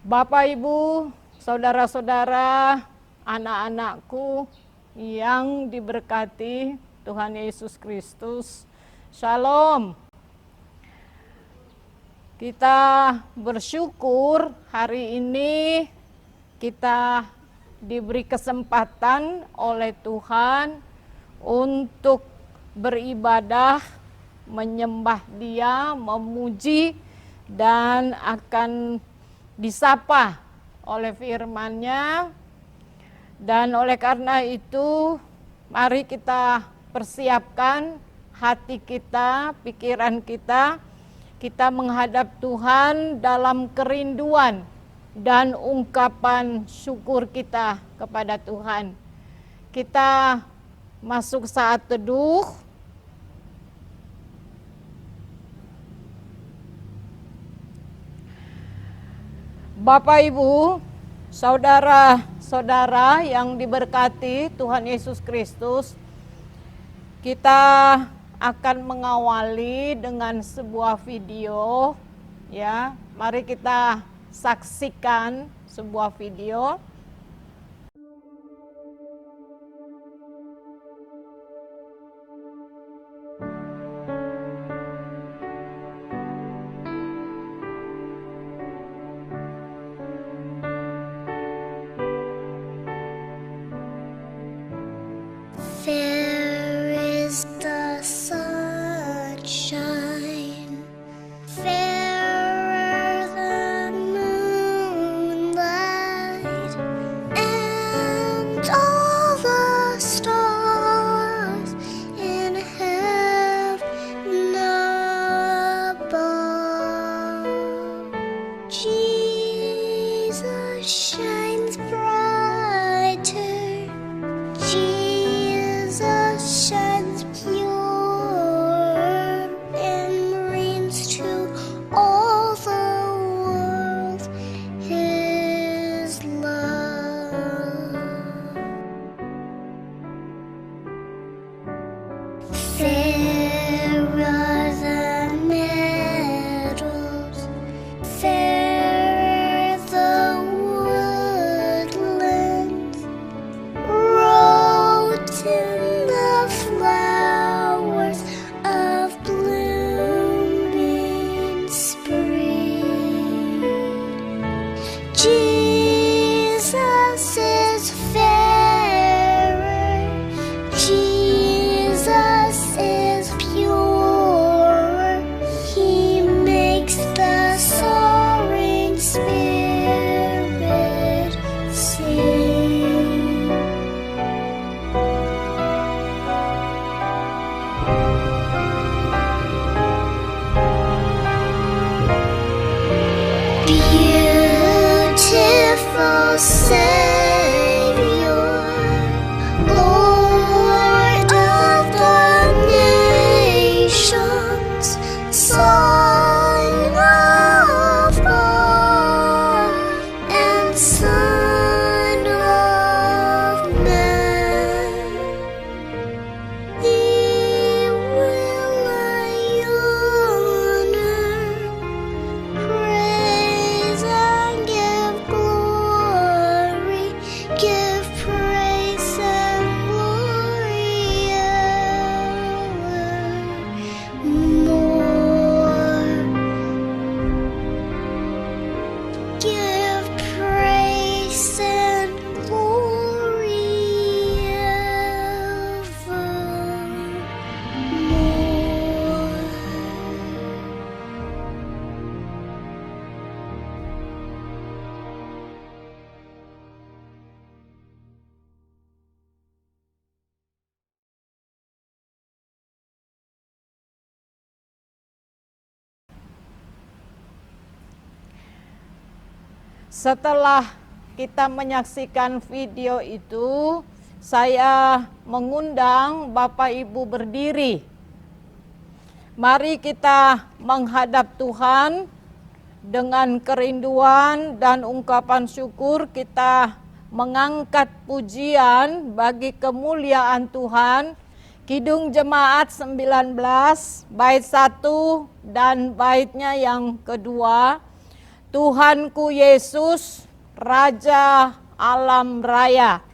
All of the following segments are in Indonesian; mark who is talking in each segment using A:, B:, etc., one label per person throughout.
A: Bapak, Ibu, saudara-saudara, anak-anakku yang diberkati Tuhan Yesus Kristus. Shalom. Kita bersyukur hari ini kita diberi kesempatan oleh Tuhan untuk beribadah, menyembah Dia, memuji, dan akan disapa oleh firman-Nya. Dan oleh karena itu, mari kita persiapkan hati kita, pikiran kita menghadap Tuhan dalam kerinduan dan ungkapan syukur kita kepada Tuhan. Kita masuk saat teduh. Bapak, Ibu, saudara-saudara yang diberkati Tuhan Yesus Kristus, kita akan mengawali dengan sebuah video, ya. Mari kita saksikan sebuah video.
B: Fair is the sunshine, fairer the moonlight, and all the stars in heaven above. Jesus shines brighter, Jesus shines pure, and reigns to all the world His love. Fairer the meadows, fairer the woodlands, robed in the flowers of blooming spring. Jesus is fairer, Jesus is pure, He makes the soaring spirit sing. Beautiful Savior, Lord of the nations, Son of God and Son of man, Thee will I honor, praise and give glory, give praise and glory evermore. Give praise and glory evermore.
A: Setelah kita menyaksikan video itu, saya mengundang Bapak Ibu berdiri. Mari kita menghadap Tuhan dengan kerinduan dan ungkapan syukur. Kita mengangkat pujian bagi kemuliaan Tuhan. Kidung Jemaat 19, bait 1 dan baitnya yang kedua. Tuhanku Yesus, Raja alam raya.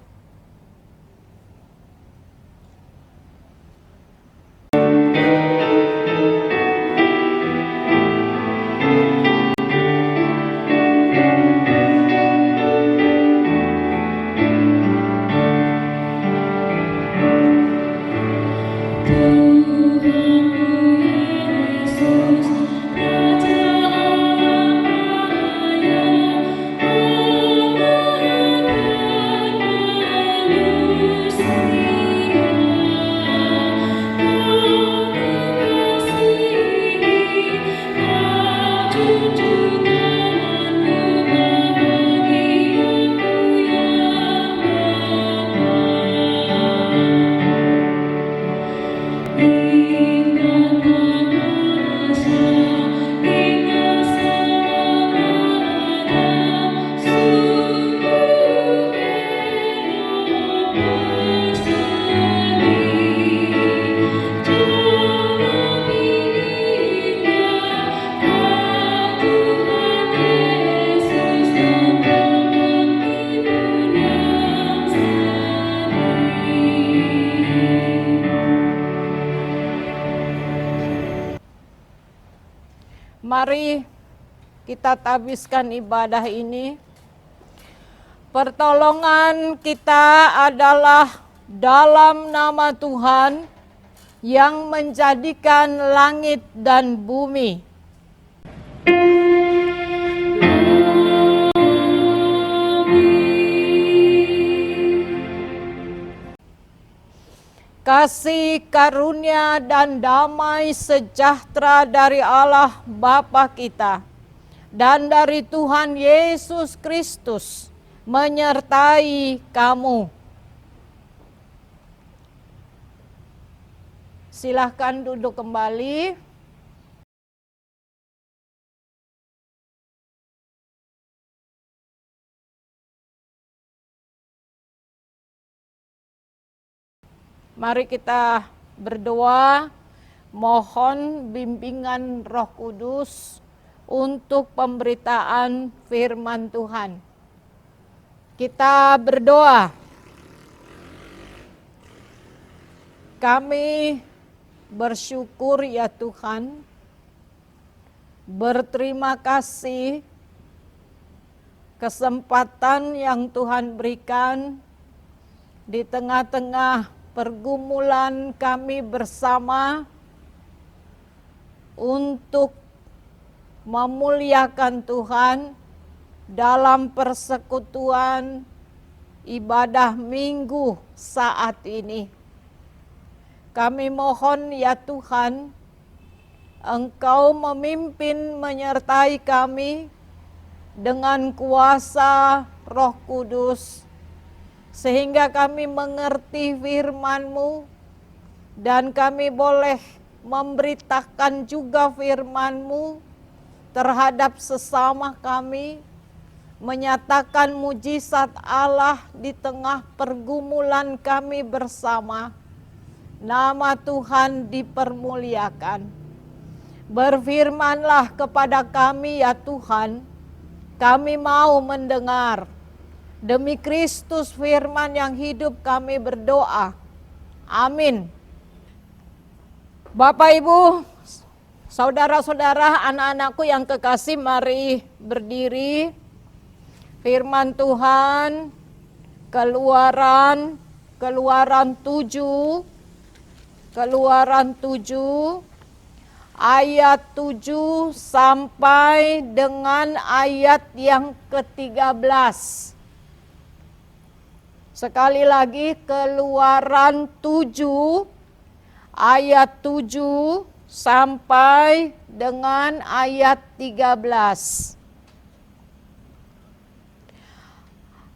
A: Mari kita tabiskan ibadah ini. Pertolongan kita adalah dalam nama Tuhan yang menjadikan langit dan bumi. Kasih karunia dan damai sejahtera dari Allah Bapa kita dan dari Tuhan Yesus Kristus menyertai kamu. Silahkan duduk kembali. Mari kita berdoa, mohon bimbingan Roh Kudus untuk pemberitaan firman Tuhan. Kita berdoa. Kami bersyukur ya Tuhan, berterima kasih kesempatan yang Tuhan berikan di tengah-tengah pergumulan kami bersama untuk memuliakan Tuhan dalam persekutuan ibadah minggu saat ini. Kami mohon ya Tuhan, Engkau memimpin menyertai kami dengan kuasa Roh Kudus, sehingga kami mengerti firman-Mu dan kami boleh memberitakan juga firman-Mu terhadap sesama kami, menyatakan mujizat Allah di tengah pergumulan kami bersama. Nama Tuhan dipermuliakan. Berfirmanlah kepada kami ya Tuhan, kami mau mendengar. Demi Kristus firman yang hidup kami berdoa. Amin. Bapak Ibu, saudara-saudara, anak-anakku yang kekasih, mari berdiri. Firman Tuhan, Keluaran 7, ayat 7 sampai dengan ayat yang ke-13. Sekali lagi, Keluaran 7 ayat 7 sampai dengan ayat 13.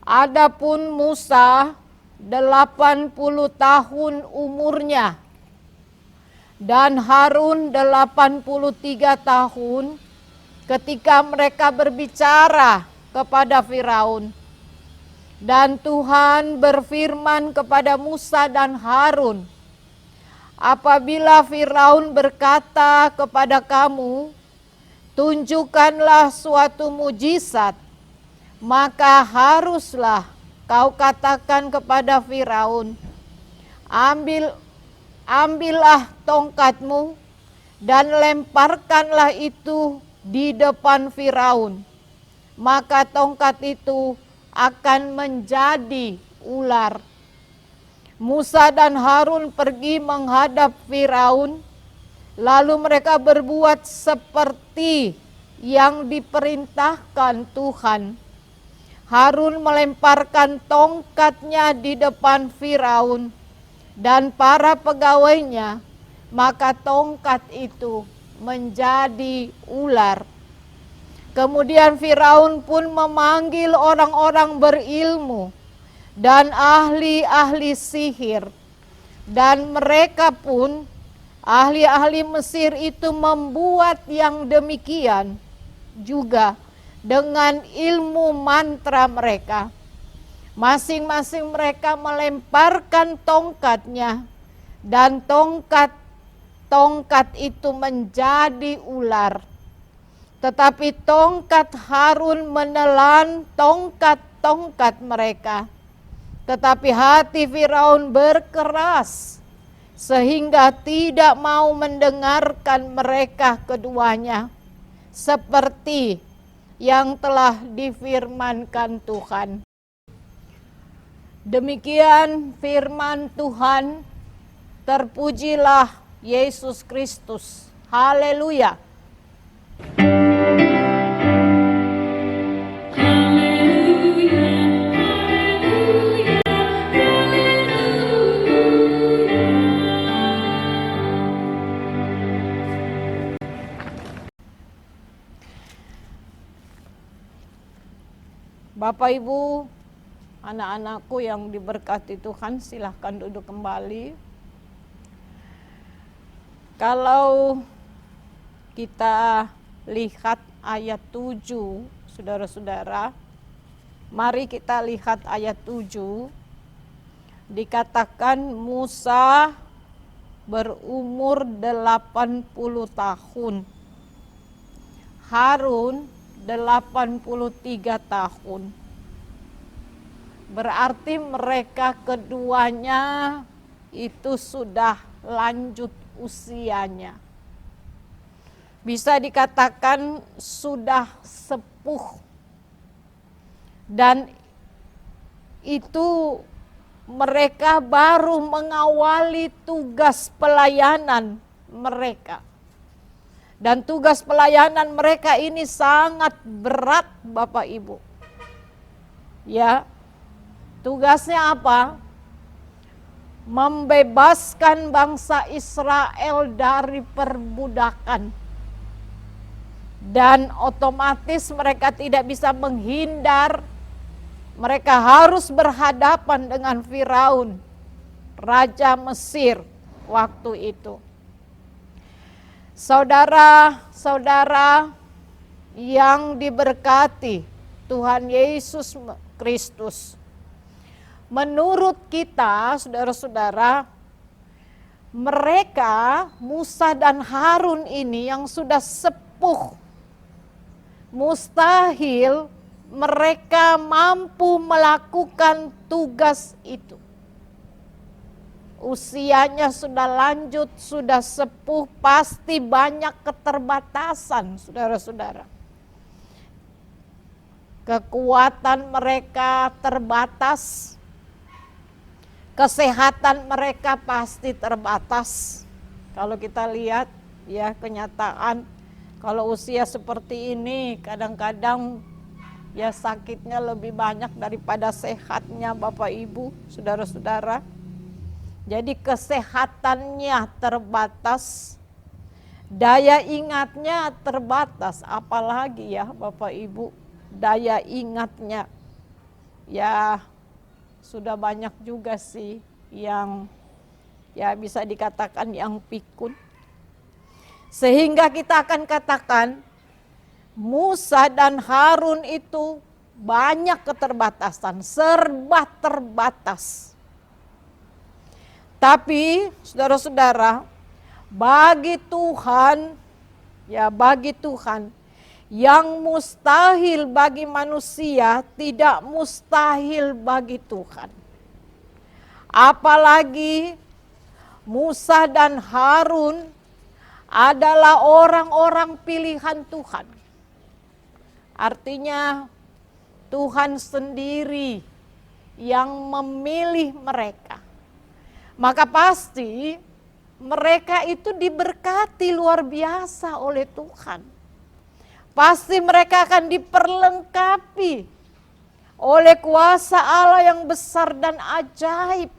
A: Adapun Musa 80 tahun umurnya dan Harun 83 tahun ketika mereka berbicara kepada Firaun. Dan Tuhan berfirman kepada Musa dan Harun, apabila Firaun berkata kepada kamu, tunjukkanlah suatu mujizat, maka haruslah kau katakan kepada Firaun, ambillah tongkatmu dan lemparkanlah itu di depan Firaun, maka tongkat itu akan menjadi ular. Musa dan Harun pergi menghadap Firaun, lalu mereka berbuat seperti yang diperintahkan Tuhan. Harun melemparkan tongkatnya di depan Firaun dan para pegawainya, maka tongkat itu menjadi ular. Kemudian Firaun pun memanggil orang-orang berilmu dan ahli-ahli sihir, dan mereka pun ahli-ahli Mesir itu membuat yang demikian juga dengan ilmu mantra mereka. Masing-masing mereka melemparkan tongkatnya, dan tongkat itu menjadi ular. Tetapi tongkat Harun menelan tongkat-tongkat mereka. Tetapi hati Firaun berkeras, sehingga tidak mau mendengarkan mereka keduanya, seperti yang telah difirmankan Tuhan. Demikian firman Tuhan, terpujilah Yesus Kristus. Haleluya. Bapak Ibu, anak-anakku yang diberkati Tuhan, silahkan duduk kembali. Kalau kita lihat ayat 7, saudara-saudara, mari kita lihat ayat 7. Dikatakan Musa berumur 80 tahun. Harun 83 tahun. Berarti mereka keduanya itu sudah lanjut usianya. Bisa dikatakan sudah sepuh. Dan itu mereka baru mengawali tugas pelayanan mereka. Dan tugas pelayanan mereka ini sangat berat, Bapak Ibu. Ya, tugasnya apa? Membebaskan bangsa Israel dari perbudakan. Dan otomatis mereka tidak bisa menghindar. Mereka harus berhadapan dengan Firaun, Raja Mesir waktu itu. Saudara-saudara yang diberkati Tuhan Yesus Kristus, menurut kita, saudara-saudara, mereka Musa dan Harun ini yang sudah sepuh, mustahil mereka mampu melakukan tugas itu. Usianya sudah lanjut, sudah sepuh, pasti banyak keterbatasan, saudara-saudara. Kekuatan mereka terbatas, kesehatan mereka pasti terbatas. Kalau kita lihat ya kenyataan, kalau usia seperti ini kadang-kadang ya sakitnya lebih banyak daripada sehatnya Bapak Ibu, saudara-saudara. Jadi kesehatannya terbatas, daya ingatnya terbatas, apalagi ya Bapak Ibu, daya ingatnya ya sudah banyak juga sih yang ya bisa dikatakan yang pikun. Sehingga kita akan katakan Musa dan Harun itu banyak keterbatasan, serba terbatas. Tapi saudara-saudara, bagi Tuhan Yang mustahil bagi manusia tidak mustahil bagi Tuhan. Apalagi Musa dan Harun adalah orang-orang pilihan Tuhan. Artinya Tuhan sendiri yang memilih mereka. Maka pasti mereka itu diberkati luar biasa oleh Tuhan. Pasti mereka akan diperlengkapi oleh kuasa Allah yang besar dan ajaib.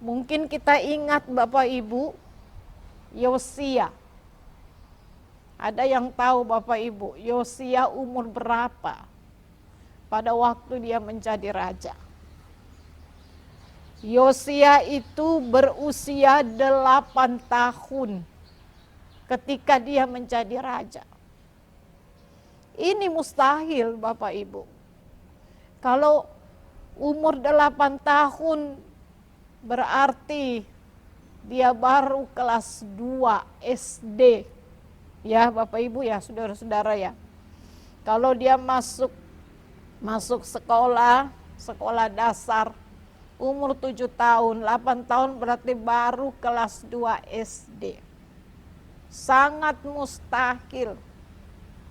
A: Mungkin kita ingat Bapak Ibu, Yosia. Ada yang tahu Bapak Ibu, Yosia umur berapa pada waktu dia menjadi raja? Yosia itu berusia 8 tahun ketika dia menjadi raja. Ini mustahil Bapak Ibu. Kalau umur 8 tahun berarti dia baru kelas 2 SD. Ya Bapak Ibu ya, saudara-saudara ya. Kalau dia masuk sekolah dasar, umur 7 tahun, 8 tahun berarti baru kelas 2 SD. Sangat mustahil.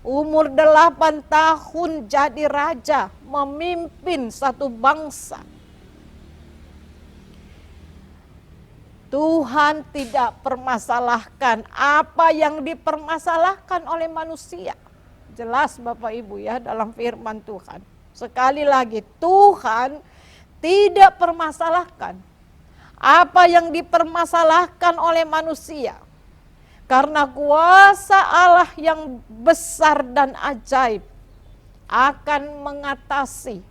A: Umur 8 tahun jadi raja, memimpin satu bangsa. Tuhan tidak permasalahkan apa yang dipermasalahkan oleh manusia. Jelas Bapak Ibu ya dalam firman Tuhan. Sekali lagi, Tuhan tidak permasalahkan apa yang dipermasalahkan oleh manusia. Karena kuasa Allah yang besar dan ajaib akan mengatasi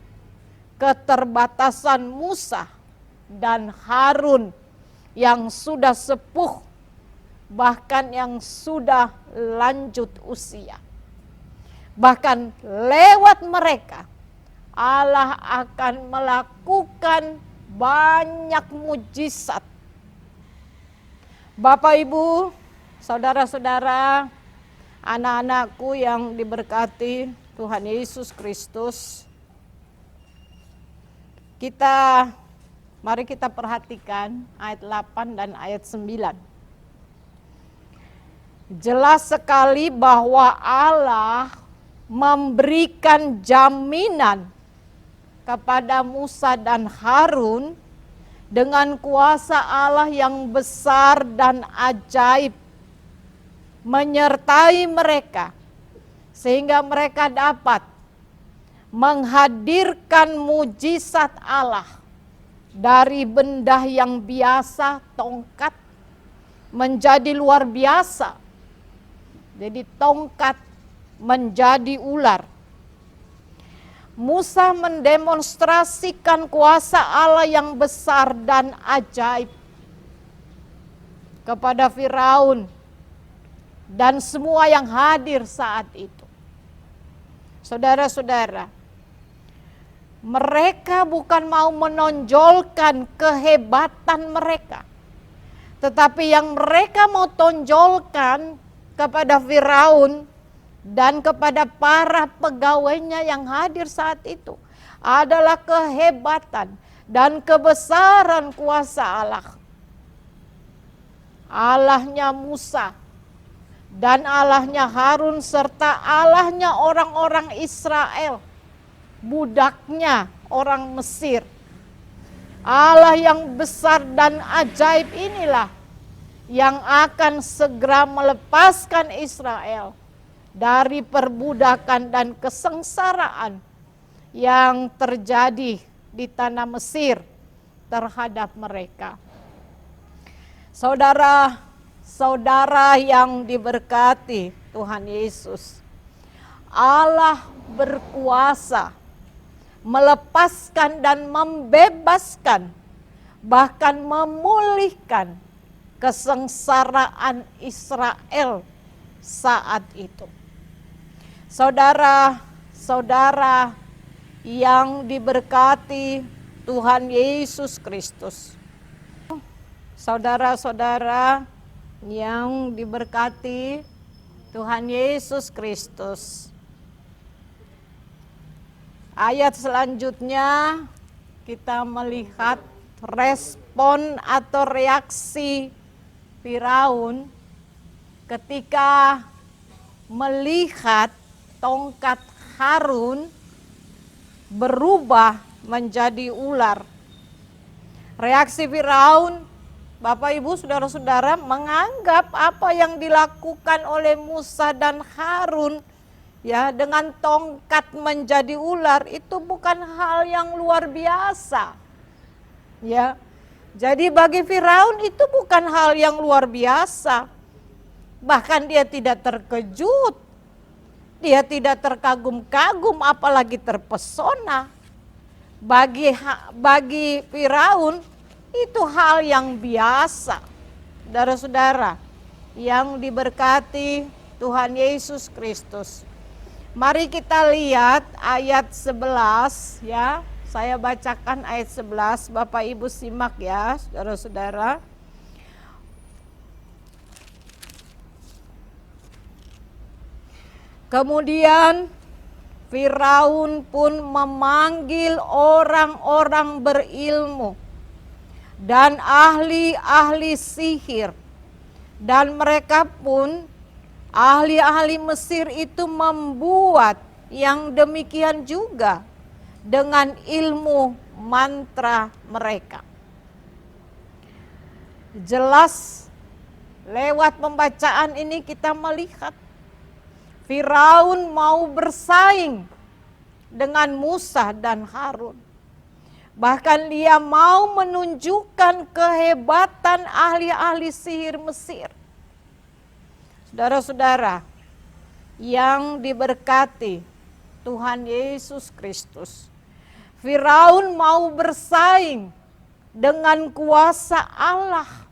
A: keterbatasan Musa dan Harun yang sudah sepuh, bahkan yang sudah lanjut usia. Bahkan lewat mereka Allah akan melakukan banyak mujizat. Bapak Ibu, saudara-saudara, anak-anakku yang diberkati Tuhan Yesus Kristus, mari kita perhatikan ayat 8 dan ayat 9. Jelas sekali bahwa Allah memberikan jaminan kepada Musa dan Harun dengan kuasa Allah yang besar dan ajaib menyertai mereka, sehingga mereka dapat menghadirkan mujizat Allah dari benda yang biasa, tongkat, menjadi luar biasa. Jadi tongkat menjadi ular. Musa mendemonstrasikan kuasa Allah yang besar dan ajaib kepada Firaun dan semua yang hadir saat itu. Saudara-saudara, mereka bukan mau menonjolkan kehebatan mereka, tetapi yang mereka mau tonjolkan kepada Firaun dan kepada para pegawainya yang hadir saat itu adalah kehebatan dan kebesaran kuasa Allah. Allahnya Musa dan Allahnya Harun serta Allahnya orang-orang Israel, budaknya orang Mesir. Allah yang besar dan ajaib inilah yang akan segera melepaskan Israel dari perbudakan dan kesengsaraan yang terjadi di tanah Mesir terhadap mereka. Saudara yang diberkati Tuhan Yesus, Allah berkuasa melepaskan dan membebaskan, bahkan memulihkan kesengsaraan Israel saat itu. Saudara-saudara yang diberkati Tuhan Yesus Kristus, saudara-saudara yang diberkati Tuhan Yesus Kristus. Ayat selanjutnya kita melihat respon atau reaksi Firaun ketika melihat tongkat Harun berubah menjadi ular. Reaksi Firaun, Bapak Ibu saudara-saudara, menganggap apa yang dilakukan oleh Musa dan Harun ya dengan tongkat menjadi ular itu bukan hal yang luar biasa. Ya. Jadi bagi Firaun itu bukan hal yang luar biasa. Bahkan dia tidak terkejut. Dia tidak terkagum-kagum apalagi terpesona. Bagi Firaun itu hal yang biasa. Saudara-saudara yang diberkati Tuhan Yesus Kristus. Mari kita lihat ayat 11 ya. Saya bacakan ayat 11, Bapak Ibu simak ya, saudara-saudara. Kemudian Firaun pun memanggil orang-orang berilmu dan ahli-ahli sihir. Dan mereka pun, ahli-ahli Mesir itu membuat yang demikian juga dengan ilmu mantra mereka. Jelas lewat pembacaan ini kita melihat Firaun mau bersaing dengan Musa dan Harun. Bahkan dia mau menunjukkan kehebatan ahli-ahli sihir Mesir. Saudara-saudara yang diberkati Tuhan Yesus Kristus, Firaun mau bersaing dengan kuasa Allah.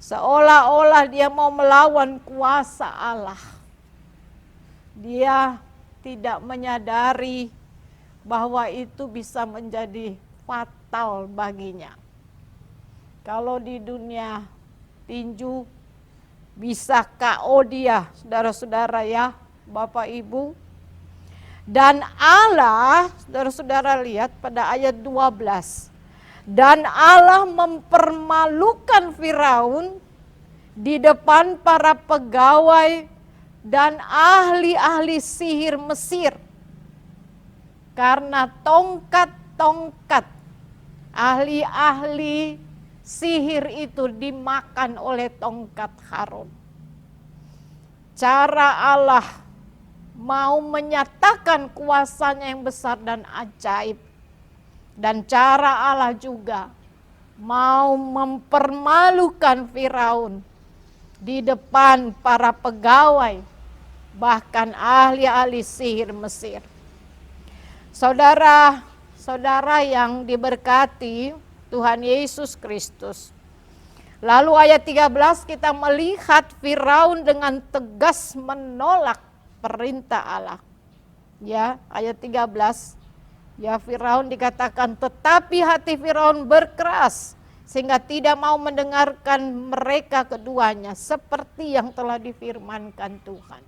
A: Seolah-olah dia mau melawan kuasa Allah. Dia tidak menyadari bahwa itu bisa menjadi fatal baginya. Kalau di dunia tinju bisa KO dia, saudara-saudara ya, Bapak Ibu. Dan Allah, saudara-saudara lihat pada ayat 12. Dan Allah mempermalukan Firaun di depan para pegawai dan ahli-ahli sihir Mesir. Karena tongkat-tongkat ahli-ahli sihir itu dimakan oleh tongkat Harun. Cara Allah mau menyatakan kuasanya yang besar dan ajaib. Dan cara Allah juga mau mempermalukan Firaun di depan para pegawai, bahkan ahli-ahli sihir Mesir. Saudara-saudara yang diberkati Tuhan Yesus Kristus. Lalu ayat 13 kita melihat Firaun dengan tegas menolak perintah Allah. Ya, ayat 13. Ya, Firaun dikatakan, tetapi hati Firaun berkeras sehingga tidak mau mendengarkan mereka keduanya seperti yang telah difirmankan Tuhan.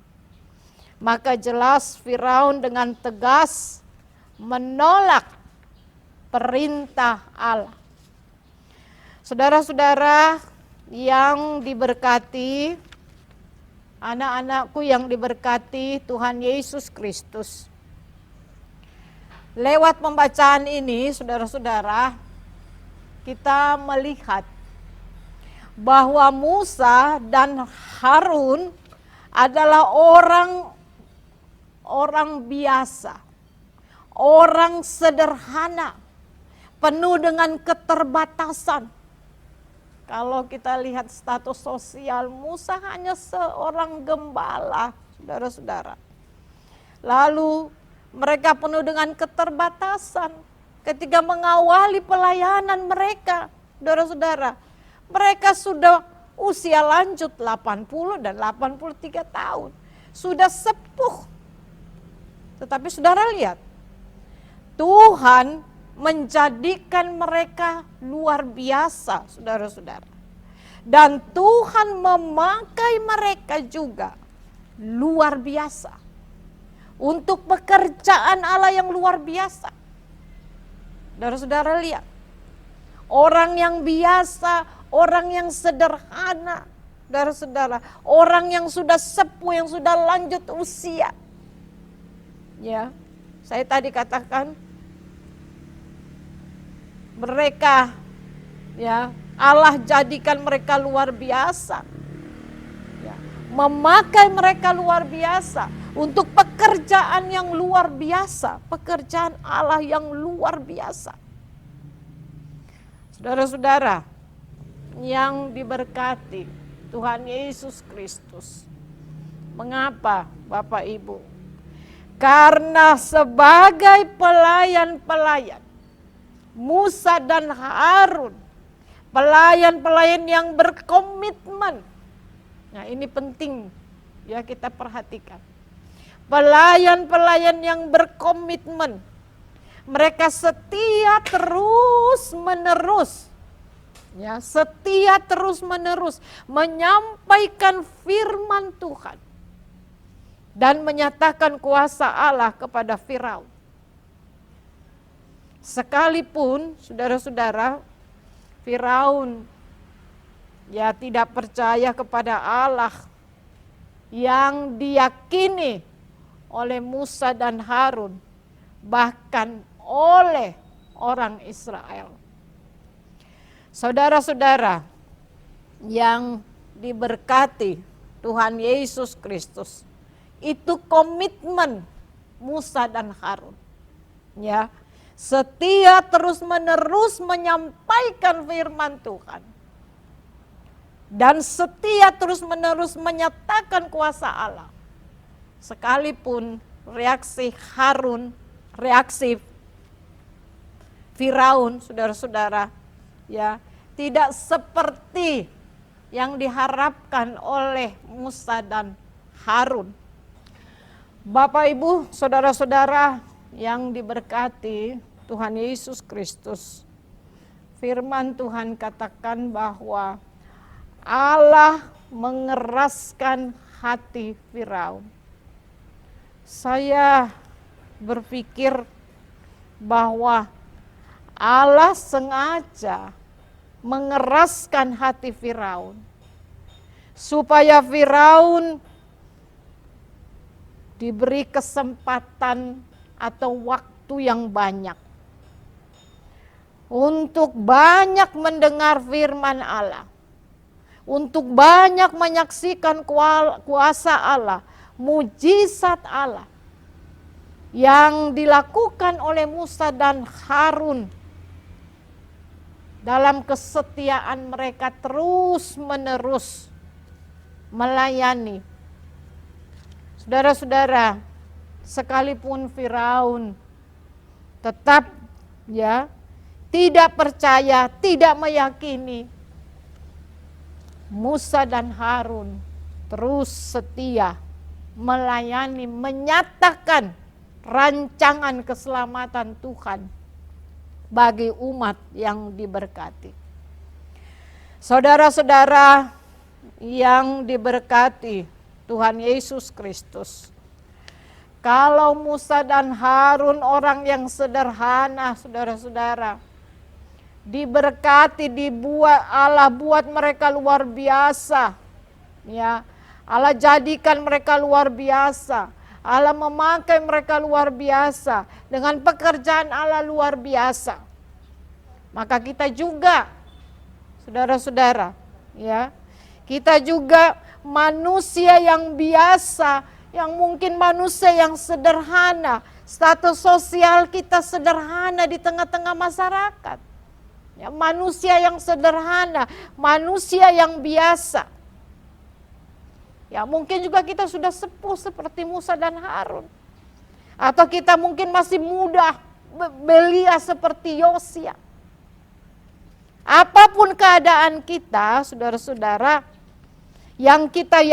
A: Maka jelas Firaun dengan tegas menolak perintah Allah. Saudara-saudara yang diberkati, anak-anakku yang diberkati Tuhan Yesus Kristus. Lewat pembacaan ini, saudara-saudara, kita melihat bahwa Musa dan Harun adalah orang biasa, orang sederhana, penuh dengan keterbatasan. Kalau kita lihat status sosial, Musa hanya seorang gembala, saudara-saudara. Lalu mereka penuh dengan keterbatasan ketika mengawali pelayanan mereka, saudara-saudara. Mereka sudah usia lanjut 80 dan 83 tahun. Sudah sepuh. Tetapi saudara lihat, Tuhan menjadikan mereka luar biasa, saudara-saudara. Dan Tuhan memakai mereka juga luar biasa. Untuk pekerjaan Allah yang luar biasa. Saudara-saudara lihat. Orang yang biasa, orang yang sederhana. Saudara-saudara, orang yang sudah sepuh, yang sudah lanjut usia. Ya, saya tadi katakan mereka, ya, Allah jadikan mereka luar biasa, ya, memakai mereka luar biasa untuk pekerjaan yang luar biasa, pekerjaan Allah yang luar biasa. Saudara-saudara yang diberkati Tuhan Yesus Kristus, mengapa Bapak Ibu? Karena sebagai pelayan-pelayan Musa dan Harun, pelayan-pelayan yang berkomitmen. Nah, ini penting ya kita perhatikan. Pelayan-pelayan yang berkomitmen. Mereka setia terus-menerus. Ya, setia terus-menerus menyampaikan firman Tuhan dan menyatakan kuasa Allah kepada Firaun. Sekalipun saudara-saudara, Firaun ya tidak percaya kepada Allah yang diyakini oleh Musa dan Harun, bahkan oleh orang Israel. Saudara-saudara yang diberkati Tuhan Yesus Kristus, itu komitmen Musa dan Harun. Ya, setia terus-menerus menyampaikan firman Tuhan. Dan setia terus-menerus menyatakan kuasa Allah. Sekalipun reaksi Harun, reaksi Firaun, saudara-saudara, ya, tidak seperti yang diharapkan oleh Musa dan Harun. Bapak Ibu, saudara-saudara yang diberkati Tuhan Yesus Kristus, firman Tuhan katakan bahwa Allah mengeraskan hati Firaun. Saya berpikir bahwa Allah sengaja mengeraskan hati Firaun supaya Firaun diberi kesempatan atau waktu yang banyak untuk banyak mendengar firman Allah, untuk banyak menyaksikan kuasa Allah, mujizat Allah yang dilakukan oleh Musa dan Harun dalam kesetiaan mereka terus-menerus melayani. Saudara-saudara, sekalipun Firaun tetap ya tidak percaya, tidak meyakini, Musa dan Harun terus setia melayani, menyatakan rancangan keselamatan Tuhan bagi umat yang diberkati. Saudara-saudara yang diberkati Tuhan Yesus Kristus, kalau Musa dan Harun orang yang sederhana, saudara-saudara, diberkati, dibuat Allah buat mereka luar biasa, ya, Allah jadikan mereka luar biasa, Allah memakai mereka luar biasa dengan pekerjaan Allah luar biasa. Maka kita juga, saudara-saudara, ya, kita juga manusia yang biasa, yang mungkin manusia yang sederhana, status sosial kita sederhana di tengah-tengah masyarakat. Ya, manusia yang sederhana, manusia yang biasa. Ya, mungkin juga kita sudah sepuh seperti Musa dan Harun. Atau kita mungkin masih muda, belia seperti Yosia. Apapun keadaan kita, saudara-saudara, yang kita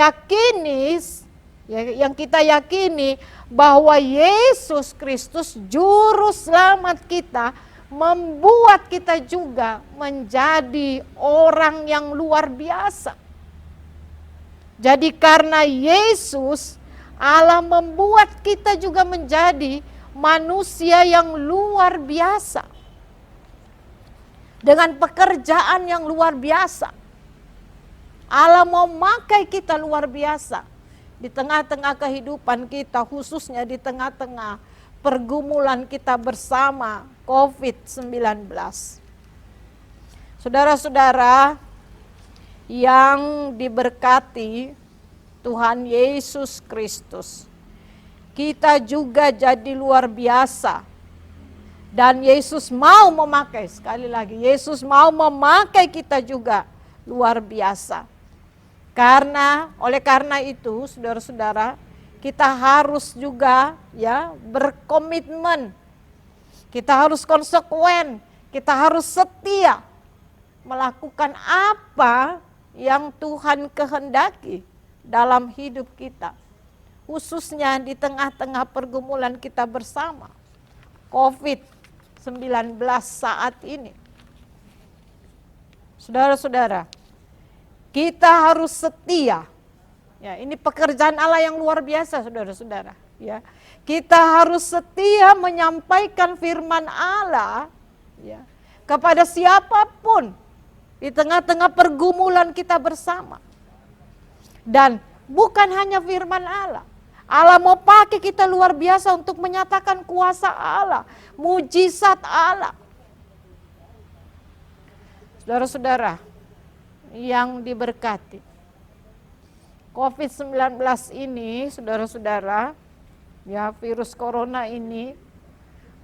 A: yakini bahwa Yesus Kristus juru selamat kita, membuat kita juga menjadi orang yang luar biasa. Jadi karena Yesus, Allah membuat kita juga menjadi manusia yang luar biasa. Dengan pekerjaan yang luar biasa. Allah mau memakai kita luar biasa. Di tengah-tengah kehidupan kita, khususnya di tengah-tengah pergumulan kita bersama COVID-19. Saudara-saudara yang diberkati Tuhan Yesus Kristus, kita juga jadi luar biasa. Dan Yesus mau memakai, sekali lagi, Yesus mau memakai kita juga luar biasa. Oleh karena itu, saudara-saudara, kita harus juga ya berkomitmen. Kita harus konsekuen, kita harus setia melakukan apa yang Tuhan kehendaki dalam hidup kita. Khususnya di tengah-tengah pergumulan kita bersama COVID-19 saat ini. Saudara-saudara, kita harus setia. Ya, ini pekerjaan Allah yang luar biasa, saudara-saudara. Ya, kita harus setia menyampaikan firman Allah ya, kepada siapapun di tengah-tengah pergumulan kita bersama. Dan bukan hanya firman Allah. Allah mau pakai kita luar biasa untuk menyatakan kuasa Allah, mujizat Allah. Saudara-saudara yang diberkati, COVID-19 ini, saudara-saudara, ya virus corona ini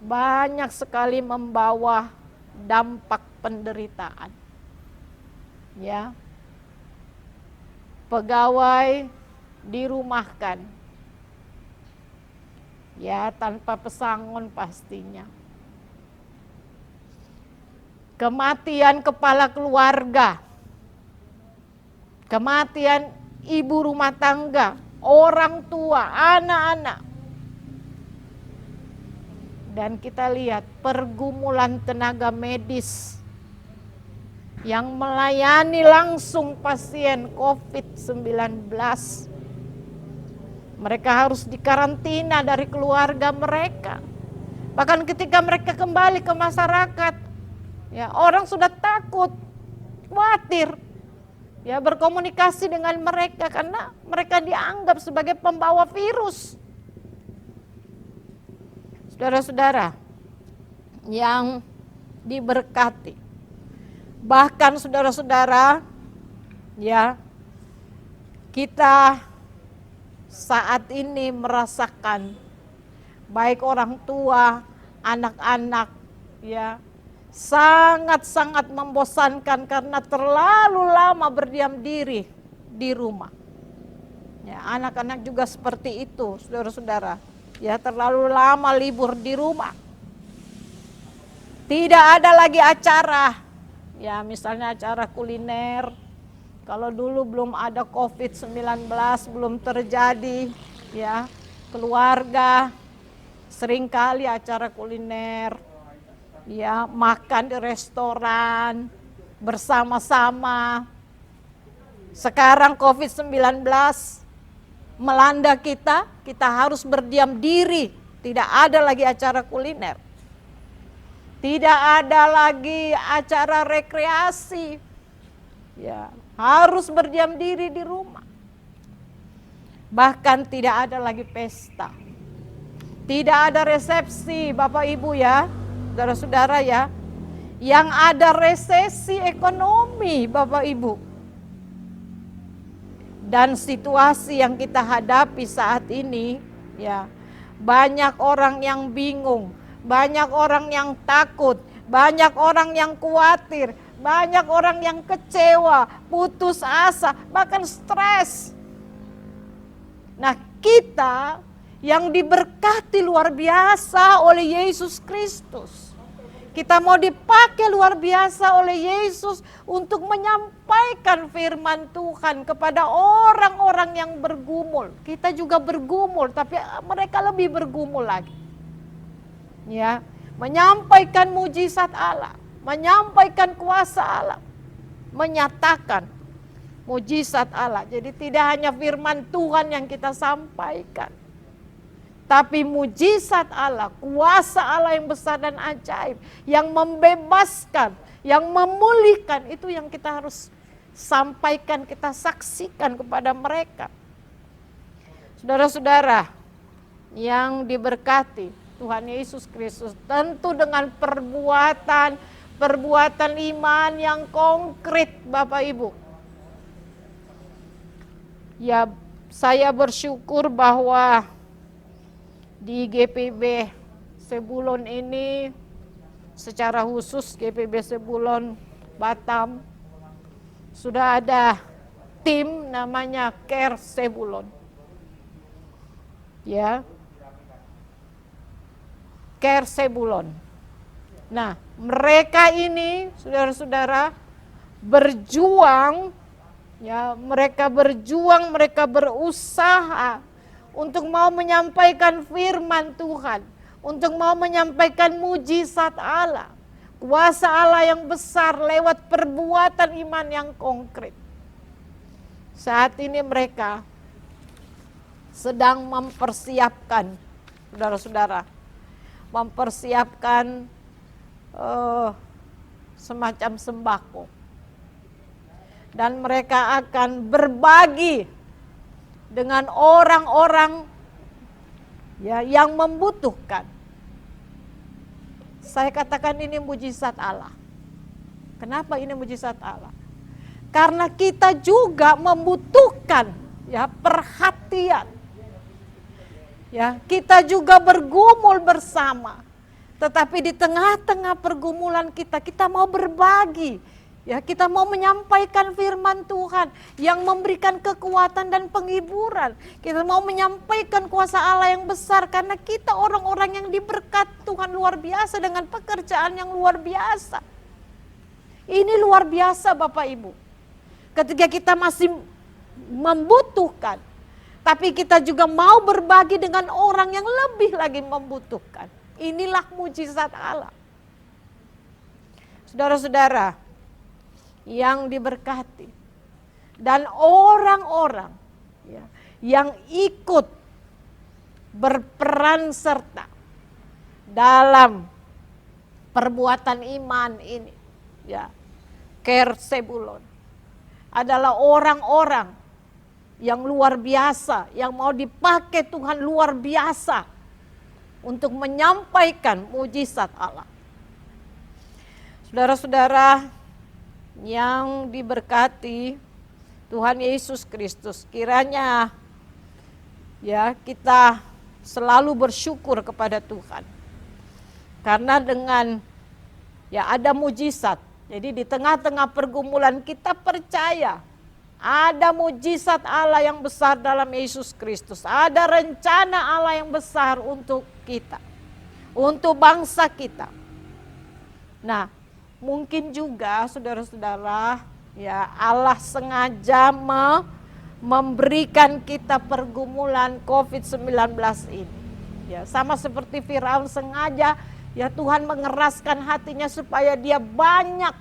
A: banyak sekali membawa dampak penderitaan. Ya, pegawai dirumahkan, ya tanpa pesangon pastinya. Kematian kepala keluarga, kematian ibu rumah tangga, orang tua, anak-anak. Dan kita lihat pergumulan tenaga medis yang melayani langsung pasien COVID-19. Mereka harus dikarantina dari keluarga mereka. Bahkan ketika mereka kembali ke masyarakat, ya orang sudah takut, khawatir, ya berkomunikasi dengan mereka karena mereka dianggap sebagai pembawa virus. Saudara-saudara yang diberkati, bahkan saudara-saudara, ya kita saat ini merasakan baik orang tua, anak-anak, ya sangat-sangat membosankan karena terlalu lama berdiam diri di rumah. Ya, anak-anak juga seperti itu, saudara-saudara. Ya, terlalu lama libur di rumah. Tidak ada lagi acara. Ya, misalnya acara kuliner. Kalau dulu belum ada COVID-19, belum terjadi, ya, keluarga seringkali acara kuliner, ya, makan di restoran bersama-sama. Sekarang COVID-19 melanda kita harus berdiam diri, tidak ada lagi acara kuliner. Tidak ada lagi acara rekreasi. Ya, harus berdiam diri di rumah. Bahkan tidak ada lagi pesta. Tidak ada resepsi, Bapak Ibu ya, saudara-saudara ya. Yang ada resesi ekonomi, Bapak Ibu. Dan situasi yang kita hadapi saat ini, ya, banyak orang yang bingung. Banyak orang yang takut, banyak orang yang khawatir, banyak orang yang kecewa, putus asa, bahkan stres. Nah, kita yang diberkati luar biasa oleh Yesus Kristus. Kita mau dipakai luar biasa oleh Yesus untuk menyampaikan firman Tuhan kepada orang-orang yang bergumul. Kita juga bergumul, tapi mereka lebih bergumul lagi. Ya, menyampaikan mujizat Allah, menyampaikan kuasa Allah, menyatakan mujizat Allah. Jadi tidak hanya firman Tuhan yang kita sampaikan, tapi mujizat Allah, kuasa Allah yang besar dan ajaib, yang membebaskan, yang memulihkan, itu yang kita harus sampaikan, kita saksikan kepada mereka. Saudara-saudara yang diberkati Tuhan Yesus Kristus, tentu dengan perbuatan iman yang konkret, Bapak Ibu. Ya, saya bersyukur bahwa di GPB Sebulon ini, secara khusus GPB Sebulon Batam, sudah ada tim namanya Care Sebulon. Ya, Care Sebulon. Nah, mereka ini, saudara-saudara, berjuang, ya, mereka berjuang, mereka berusaha untuk mau menyampaikan firman Tuhan, untuk mau menyampaikan mujizat Allah, kuasa Allah yang besar lewat perbuatan iman yang konkret. Saat ini mereka sedang mempersiapkan, saudara-saudara, mempersiapkan semacam sembako. Dan mereka akan berbagi dengan orang-orang, ya, yang membutuhkan. Saya katakan ini mujizat Allah. Kenapa ini mujizat Allah? Karena kita juga membutuhkan, ya, perhatian. Ya, kita juga bergumul bersama. Tetapi di tengah-tengah pergumulan kita mau berbagi. Ya, kita mau menyampaikan firman Tuhan yang memberikan kekuatan dan penghiburan. Kita mau menyampaikan kuasa Allah yang besar karena kita orang-orang yang diberkati Tuhan luar biasa dengan pekerjaan yang luar biasa. Ini luar biasa, Bapak Ibu. Ketika kita masih membutuhkan, tapi kita juga mau berbagi dengan orang yang lebih lagi membutuhkan. Inilah mujizat Allah. Saudara-saudara yang diberkati, dan orang-orang, ya, yang ikut berperan serta dalam perbuatan iman ini, ya, Care Sebulon adalah orang-orang yang luar biasa, yang mau dipakai Tuhan luar biasa untuk menyampaikan mujizat Allah. Saudara-saudara yang diberkati Tuhan Yesus Kristus, kiranya, ya, kita selalu bersyukur kepada Tuhan. Karena dengan, ya, ada mujizat. Jadi di tengah-tengah pergumulan kita percaya ada mujizat Allah yang besar dalam Yesus Kristus. Ada rencana Allah yang besar untuk kita, untuk bangsa kita. Nah, mungkin juga saudara-saudara, ya, Allah sengaja memberikan kita pergumulan COVID-19 ini. Ya, sama seperti Firaun sengaja, ya, Tuhan mengeraskan hatinya supaya dia banyak,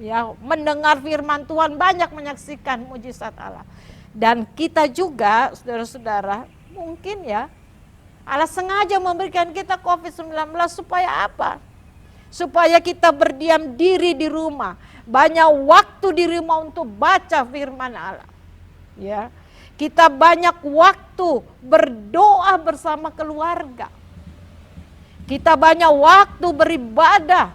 A: ya, mendengar firman Tuhan, banyak menyaksikan mujizat Allah. Dan kita juga, saudara-saudara, mungkin, ya, Allah sengaja memberikan kita COVID-19 supaya apa? Supaya kita berdiam diri di rumah, banyak waktu di rumah untuk baca firman Allah. Ya, kita banyak waktu berdoa bersama keluarga. Kita banyak waktu beribadah,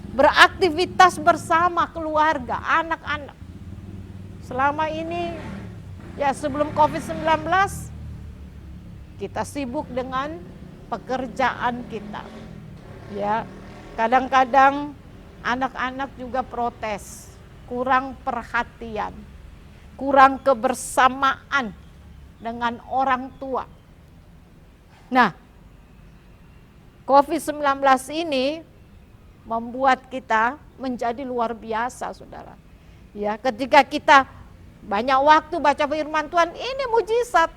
A: beraktivitas bersama keluarga, anak-anak. Selama ini, ya, sebelum COVID-19, kita sibuk dengan pekerjaan kita. Ya, kadang-kadang anak-anak juga protes, kurang perhatian, kurang kebersamaan dengan orang tua. Nah, COVID-19 ini membuat kita menjadi luar biasa, saudara. Ya, ketika kita banyak waktu baca firman Tuhan, ini mujizat.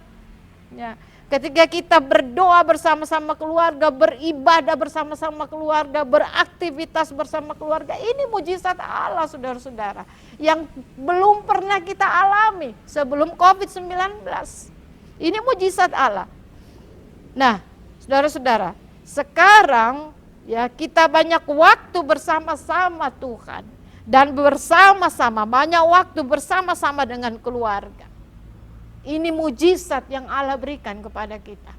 A: Ya, Ketika kita berdoa bersama-sama keluarga, beribadah bersama-sama keluarga, beraktivitas bersama keluarga, ini mujizat Allah saudara-saudara, yang belum pernah kita alami sebelum COVID-19. Ini mujizat Allah. Nah, saudara-saudara, sekarang ya kita banyak waktu bersama-sama Tuhan, dan bersama-sama, banyak waktu bersama-sama dengan keluarga. Ini mujizat yang Allah berikan kepada kita.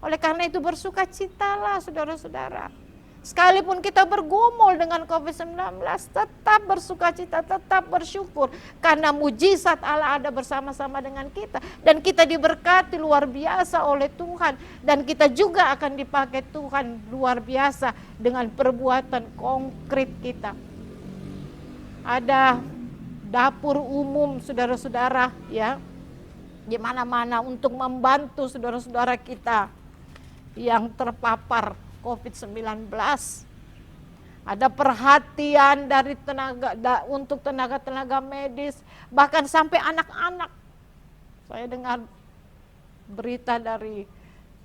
A: Oleh karena itu bersukacitalah saudara-saudara. Sekalipun kita bergumul dengan COVID-19, tetap bersukacita, tetap bersyukur. Karena mujizat Allah ada bersama-sama dengan kita. Dan kita diberkati luar biasa oleh Tuhan. Dan kita juga akan dipakai Tuhan luar biasa dengan perbuatan konkret kita. Ada dapur umum saudara-saudara ya, di mana-mana untuk membantu saudara-saudara kita yang terpapar COVID-19. Ada perhatian dari untuk tenaga-tenaga medis, bahkan sampai anak-anak. Saya dengar berita dari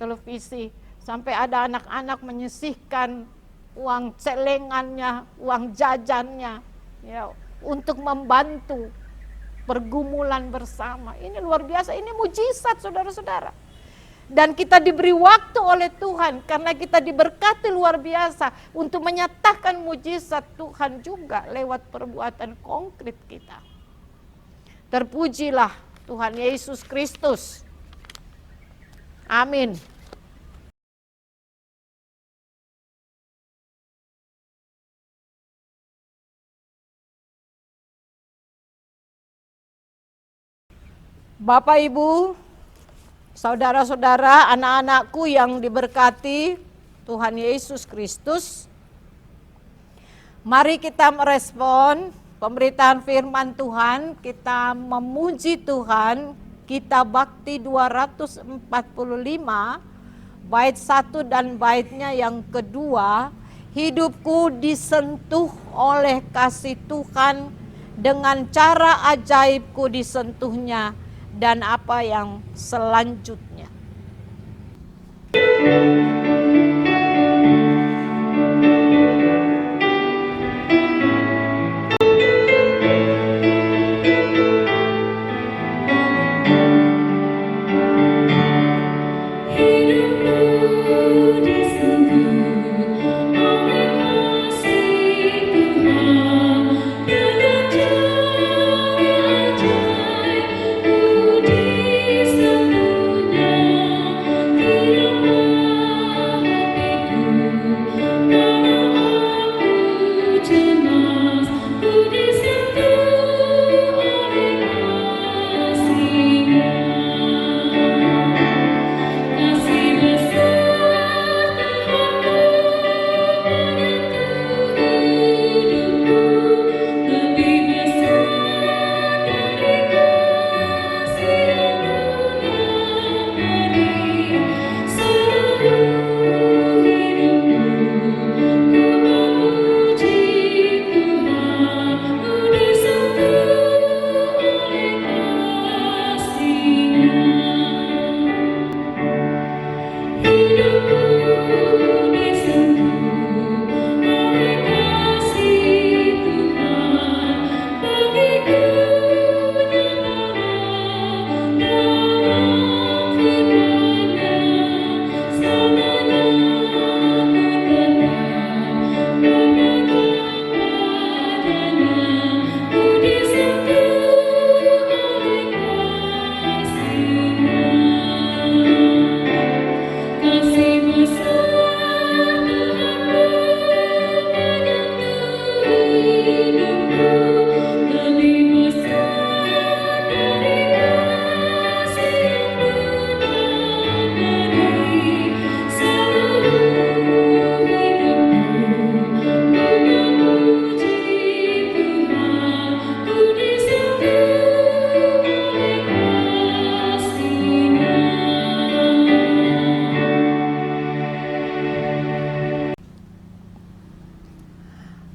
A: televisi, sampai ada anak-anak menyisihkan uang celengannya, uang jajannya ya, untuk membantu pergumulan bersama. Ini luar biasa, ini mujizat saudara-saudara. Dan kita diberi waktu oleh Tuhan karena kita diberkati luar biasa untuk menyatakan mujizat Tuhan juga lewat perbuatan konkret kita. Terpujilah Tuhan Yesus Kristus. Amin. Bapak, Ibu, saudara-saudara, anak-anakku yang diberkati Tuhan Yesus Kristus, mari kita merespon pemberitaan firman Tuhan. Kita memuji Tuhan. Kita bakti 245 bait 1 dan baitnya yang kedua. Hidupku disentuh oleh kasih Tuhan, dengan cara ajaibku disentuhnya, dan apa yang selanjutnya.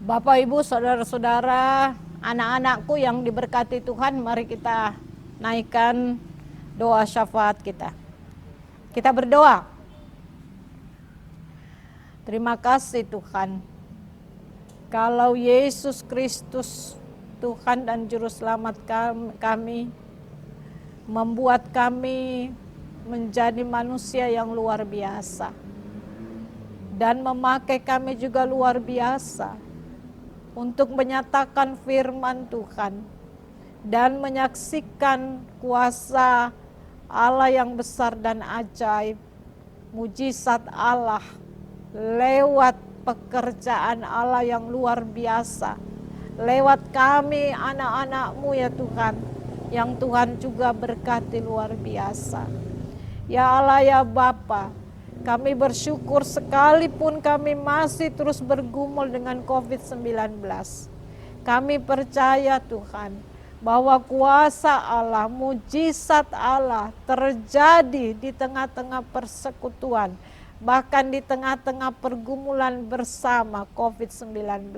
A: Bapak, Ibu, saudara-saudara, anak-anakku yang diberkati Tuhan, mari kita naikkan doa syafaat kita. Kita berdoa. Terima kasih Tuhan. Kalau Yesus Kristus, Tuhan dan Juru Selamat kami, membuat kami menjadi manusia yang luar biasa. Dan memakai kami juga luar biasa untuk menyatakan firman Tuhan dan menyaksikan kuasa Allah yang besar dan ajaib, mujizat Allah lewat pekerjaan Allah yang luar biasa, lewat kami anak-anak-Mu ya Tuhan, yang Tuhan juga berkati luar biasa. Ya Allah ya Bapa, kami bersyukur sekalipun kami masih terus bergumul dengan COVID-19. Kami percaya Tuhan, bahwa kuasa Allah, mujizat Allah terjadi di tengah-tengah persekutuan, bahkan di tengah-tengah pergumulan bersama COVID-19.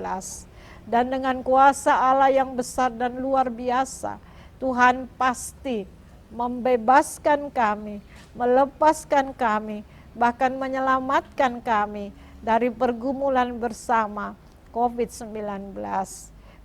A: Dan dengan kuasa Allah yang besar dan luar biasa, Tuhan pasti membebaskan kami, melepaskan kami, bahkan menyelamatkan kami dari pergumulan bersama COVID-19.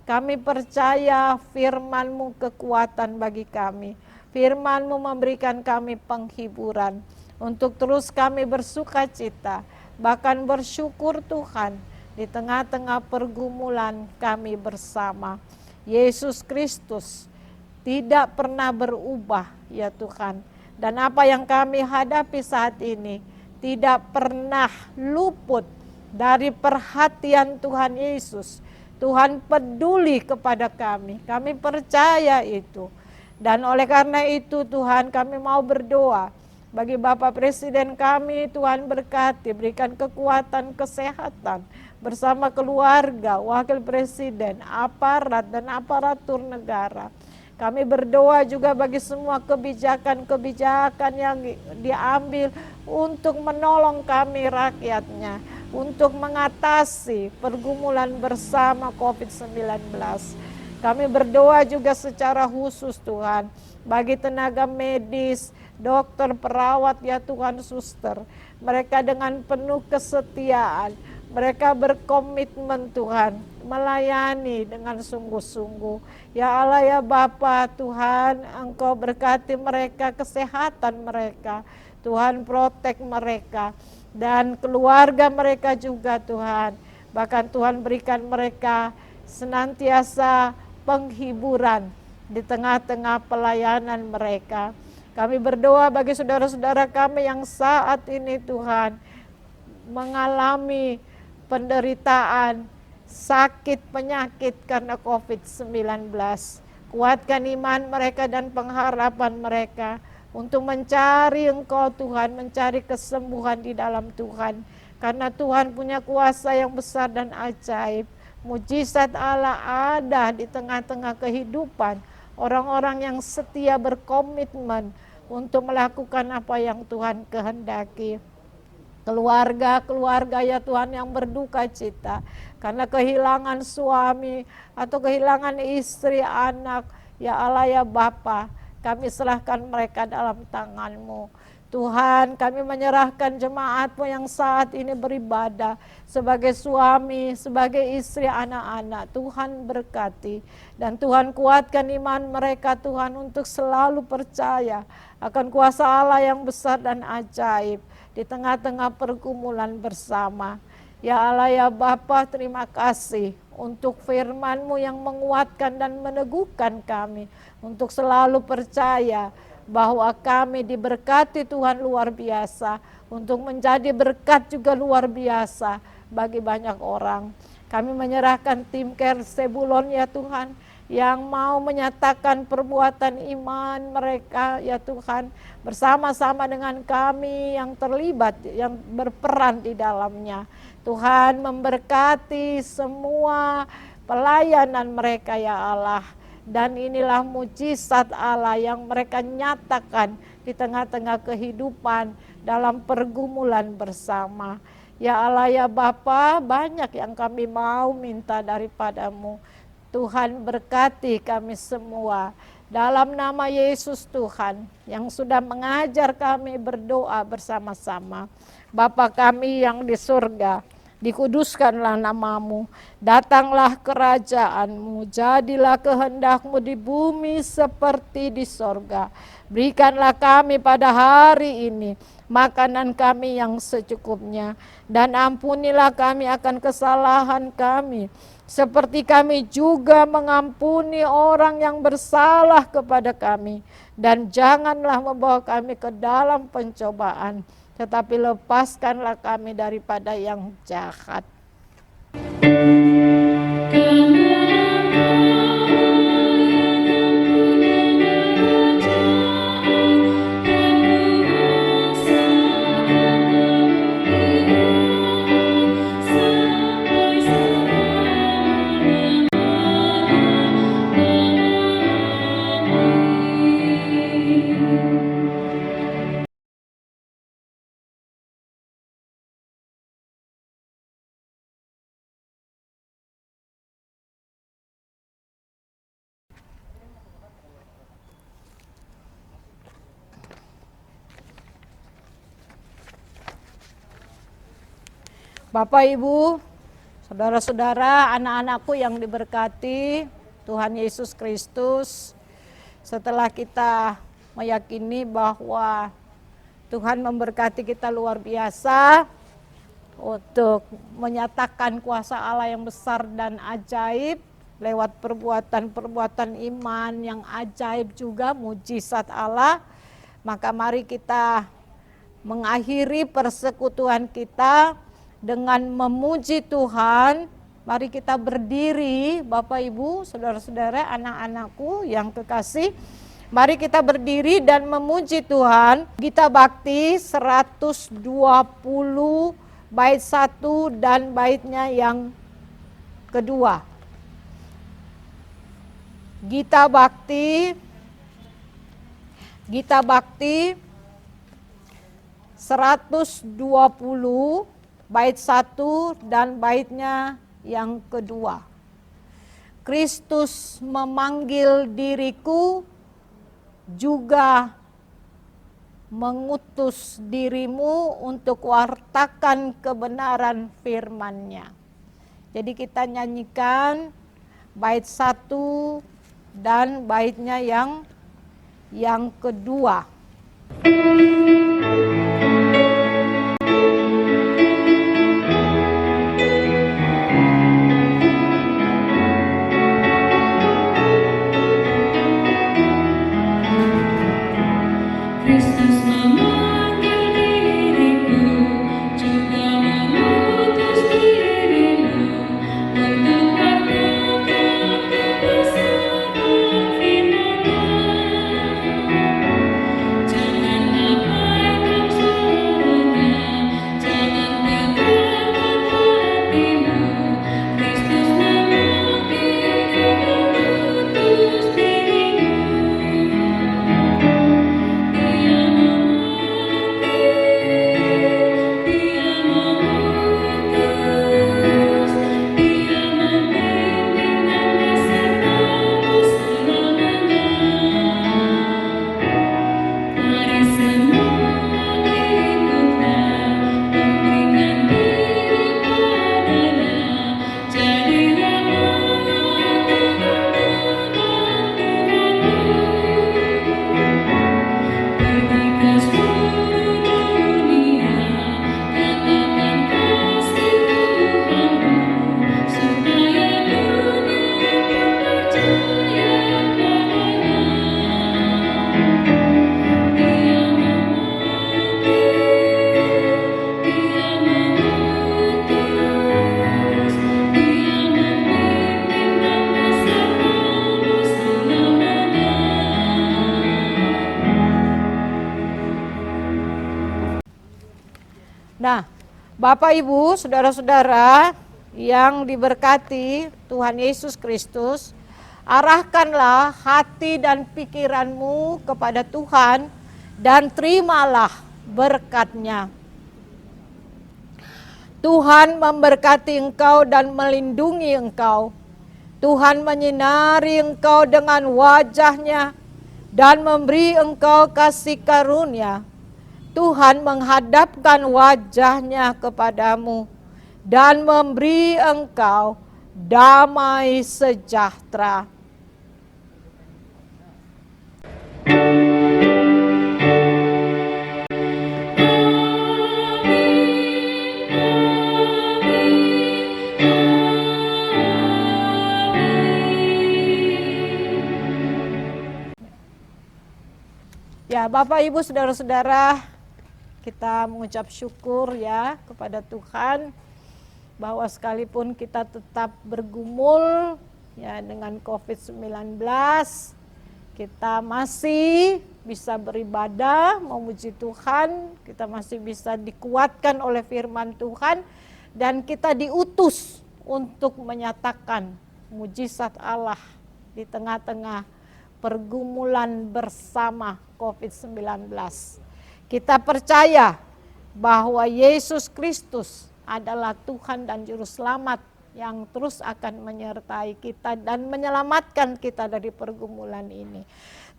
A: Kami percaya firman-Mu kekuatan bagi kami. Firman-Mu memberikan kami penghiburan untuk terus kami bersuka cita, bahkan bersyukur Tuhan di tengah-tengah pergumulan kami bersama. Yesus Kristus tidak pernah berubah ya Tuhan. Dan apa yang kami hadapi saat ini tidak pernah luput dari perhatian Tuhan Yesus. Tuhan peduli kepada kami. Kami percaya itu. Dan oleh karena itu Tuhan, kami mau berdoa bagi Bapak Presiden kami. Tuhan berkati, berikan kekuatan, kesehatan bersama keluarga, Wakil Presiden, aparat dan aparatur negara. Kami berdoa juga bagi semua kebijakan-kebijakan yang diambil untuk menolong kami rakyatnya, untuk mengatasi pergumulan bersama COVID-19. Kami berdoa juga secara khusus Tuhan, bagi tenaga medis, dokter, perawat ya Tuhan, suster. Mereka dengan penuh kesetiaan, mereka berkomitmen Tuhan, melayani dengan sungguh-sungguh. Ya Allah ya Bapa, Tuhan Engkau berkati mereka, kesehatan mereka. Tuhan protek mereka dan keluarga mereka juga Tuhan. Bahkan Tuhan berikan mereka senantiasa penghiburan di tengah-tengah pelayanan mereka. Kami berdoa bagi saudara-saudara kami yang saat ini Tuhan mengalami penderitaan, sakit, penyakit karena COVID-19. Kuatkan iman mereka dan pengharapan mereka untuk mencari Engkau Tuhan, mencari kesembuhan di dalam Tuhan. Karena Tuhan punya kuasa yang besar dan ajaib. Mujizat Allah ada di tengah-tengah kehidupan orang-orang yang setia berkomitmen untuk melakukan apa yang Tuhan kehendaki. Keluarga ya Tuhan yang berduka cita karena kehilangan suami atau kehilangan istri, anak, ya Allah ya Bapa, kami serahkan mereka dalam tangan-Mu. Tuhan, kami menyerahkan jemaat-Mu yang saat ini beribadah sebagai suami, sebagai istri, anak-anak. Tuhan berkati dan Tuhan kuatkan iman mereka Tuhan untuk selalu percaya akan kuasa Allah yang besar dan ajaib di tengah-tengah pergumulan bersama. Ya Allah ya Bapa, terima kasih untuk firman-Mu yang menguatkan dan meneguhkan kami untuk selalu percaya bahwa kami diberkati Tuhan luar biasa, untuk menjadi berkat juga luar biasa bagi banyak orang. Kami menyerahkan tim Care Sebulon ya Tuhan, yang mau menyatakan perbuatan iman mereka ya Tuhan, bersama-sama dengan kami yang terlibat, yang berperan di dalamnya. Tuhan memberkati semua pelayanan mereka ya Allah. Dan inilah mujizat Allah yang mereka nyatakan di tengah-tengah kehidupan dalam pergumulan bersama. Ya Allah ya Bapa, banyak yang kami mau minta daripada-Mu. Tuhan berkati kami semua. Dalam nama Yesus Tuhan yang sudah mengajar kami berdoa bersama-sama. Bapa kami yang di surga, dikuduskanlah namamu, datanglah kerajaanmu, jadilah kehendakmu di bumi seperti di sorga. Berikanlah kami pada hari ini makanan kami yang secukupnya, dan ampunilah kami akan kesalahan kami, seperti kami juga mengampuni orang yang bersalah kepada kami. Dan janganlah membawa kami ke dalam pencobaan, tetapi lepaskanlah kami daripada yang jahat. Bapak, Ibu, saudara-saudara, anak-anakku yang diberkati Tuhan Yesus Kristus, setelah kita meyakini bahwa Tuhan memberkati kita luar biasa untuk menyatakan kuasa Allah yang besar dan ajaib lewat perbuatan-perbuatan iman yang ajaib juga, mujizat Allah, maka mari kita mengakhiri persekutuan kita dengan memuji Tuhan. Mari kita berdiri, Bapak Ibu, saudara-saudara, anak-anakku yang kekasih. Mari kita berdiri dan memuji Tuhan. Gita Bakti 120 bait 1 dan baitnya yang kedua. Gita Bakti 120 bait 1 dan baitnya yang kedua. Kristus memanggil diriku, juga mengutus dirimu untuk wartakan kebenaran firman-Nya. Jadi kita nyanyikan bait 1 dan baitnya yang kedua. Nah, Bapak Ibu, saudara-saudara yang diberkati Tuhan Yesus Kristus, arahkanlah hati dan pikiranmu kepada Tuhan dan terimalah berkat-Nya. Tuhan memberkati engkau dan melindungi engkau. Tuhan menyinari engkau dengan wajah-Nya dan memberi engkau kasih karunia. Tuhan menghadapkan wajah-Nya kepadamu dan memberi engkau damai sejahtera. Ya, Bapak Ibu Saudara-saudara, kita mengucap syukur ya kepada Tuhan bahwa sekalipun kita tetap bergumul ya dengan COVID-19, kita masih bisa beribadah, memuji Tuhan, kita masih bisa dikuatkan oleh firman Tuhan, dan kita diutus untuk menyatakan mujizat Allah di tengah-tengah pergumulan bersama COVID-19. Kita percaya bahwa Yesus Kristus adalah Tuhan dan Juru Selamat yang terus akan menyertai kita dan menyelamatkan kita dari pergumulan ini.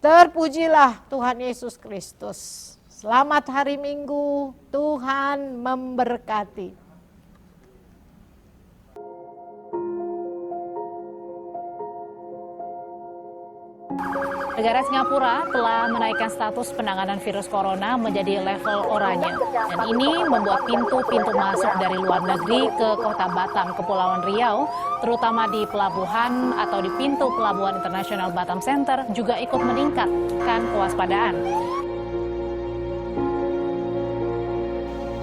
A: Terpujilah Tuhan Yesus Kristus. Selamat hari Minggu, Tuhan memberkati.
C: Negara Singapura telah menaikkan status penanganan virus corona menjadi level oranye. Dan ini membuat pintu-pintu masuk dari luar negeri ke kota Batam, Kepulauan Riau, terutama di pelabuhan atau di pintu pelabuhan internasional Batam Center juga ikut meningkatkan kewaspadaan.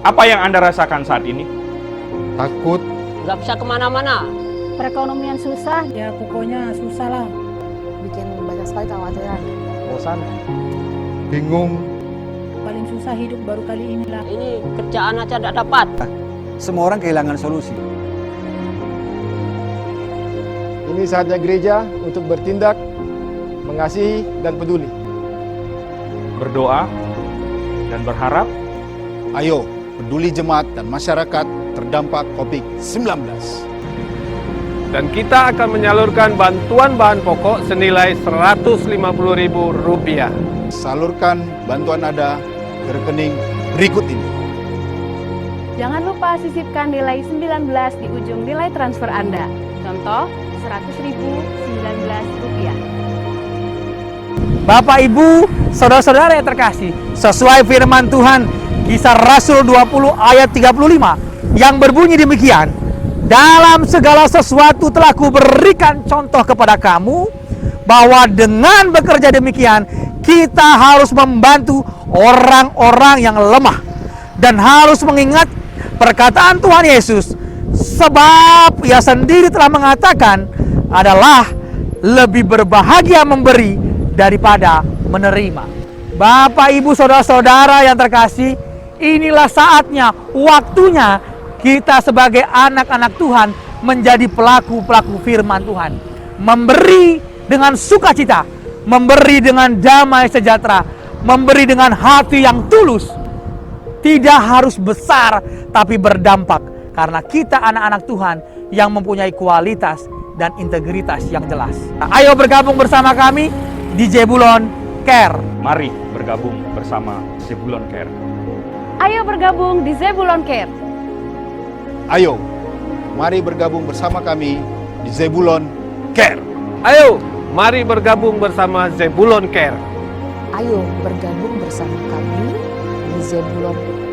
D: Apa yang Anda rasakan saat ini?
E: Takut,
F: nggak bisa kemana-mana.
G: Perekonomian susah,
H: Ya pokoknya susah lah.
G: bikin banyak sekali kekhawatiran.
E: bosan, bingung.
H: Paling susah hidup baru kali inilah.
F: Ini kerjaan aja tidak dapat.
I: Semua orang kehilangan solusi.
J: Ini saatnya gereja untuk bertindak, mengasihi dan peduli.
D: Berdoa dan berharap.
E: Ayo, peduli jemaat dan masyarakat terdampak COVID-19.
K: Dan kita akan menyalurkan bantuan bahan pokok senilai Rp150.000.
E: Salurkan bantuan Anda ke rekening berikut ini.
G: Jangan lupa sisipkan nilai 19 di ujung nilai transfer Anda. Contoh, Rp100.019.
L: Bapak, Ibu, saudara-saudara yang terkasih, sesuai firman Tuhan, Kisah Rasul 20 ayat 35, yang berbunyi demikian, dalam segala sesuatu telah kuberikan contoh kepada kamu, bahwa dengan bekerja demikian, kita harus membantu orang-orang yang lemah, dan harus mengingat perkataan Tuhan Yesus, sebab Ia sendiri telah mengatakan adalah lebih berbahagia memberi daripada menerima. Bapak, Ibu, saudara-saudara yang terkasih, inilah saatnya, waktunya kita sebagai anak-anak Tuhan menjadi pelaku-pelaku firman Tuhan. Memberi dengan sukacita, memberi dengan damai sejahtera, memberi dengan hati yang tulus. Tidak harus besar, tapi berdampak. Karena kita anak-anak Tuhan yang mempunyai kualitas dan integritas yang jelas. Nah, ayo bergabung bersama kami di Zebulon Care.
D: Mari bergabung bersama Zebulon Care.
G: Ayo bergabung di Zebulon Care.
E: Ayo, mari bergabung bersama kami di Zebulon Care.
K: Ayo, mari bergabung bersama Zebulon Care.
G: Ayo bergabung bersama kami di Zebulon